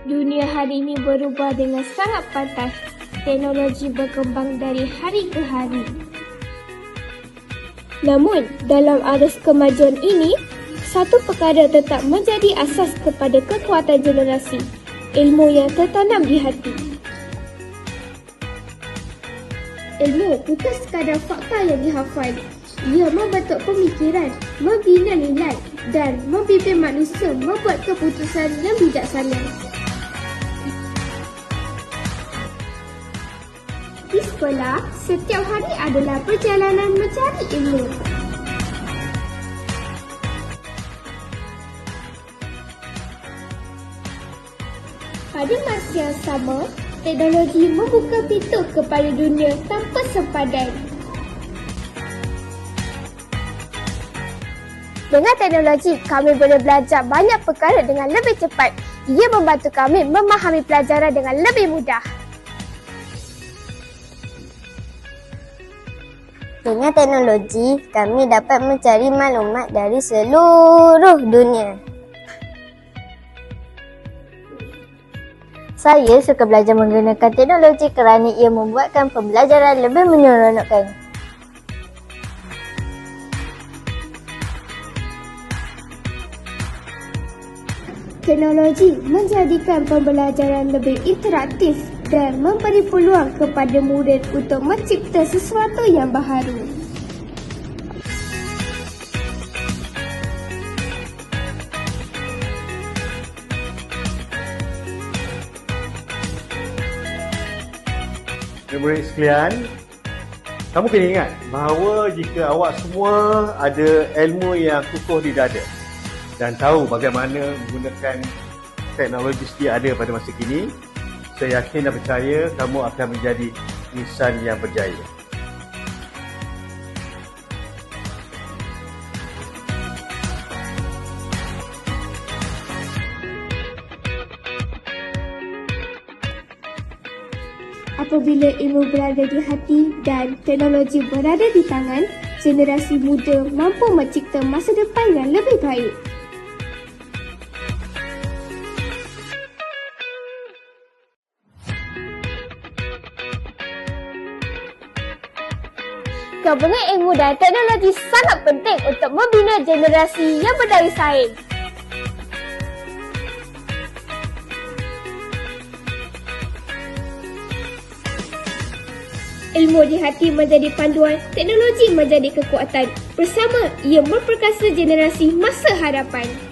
Dunia hari ini berubah dengan sangat pantas. Teknologi berkembang dari hari ke hari. Namun, dalam arus kemajuan ini, satu perkara tetap menjadi asas kepada kekuatan generasi, ilmu yang tertanam di hati. Ilmu bukan sekadar fakta yang dihafal. Ia membentuk pemikiran, membina nilai dan membimbing manusia membuat keputusan yang bijaksana. Di sekolah, setiap hari adalah perjalanan mencari ilmu. Pada masa yang sama, teknologi membuka pintu kepada dunia tanpa sempadan. Dengan teknologi, kami boleh belajar banyak perkara dengan lebih cepat. Ia membantu kami memahami pelajaran dengan lebih mudah. Dengan teknologi, kami dapat mencari maklumat dari seluruh dunia. Saya suka belajar menggunakan teknologi kerana ia membuatkan pembelajaran lebih menyeronokkan. Teknologi menjadikan pembelajaran lebih interaktif dan memberi peluang kepada murid untuk mencipta sesuatu yang baharu. Murid sekalian, kamu kena ingat bahawa jika awak semua ada ilmu yang kukuh di dada dan tahu bagaimana menggunakan teknologi sedia ada pada masa kini, saya yakin dan percaya kamu akan menjadi insan yang berjaya. Apabila ilmu berada di hati dan teknologi berada di tangan, generasi muda mampu mencipta masa depan yang lebih baik. Gabungan ilmu dan teknologi sangat penting untuk membina generasi yang berdaya saing. Ilmu di hati menjadi panduan, teknologi menjadi kekuatan. Bersama, ia memperkasa generasi masa hadapan.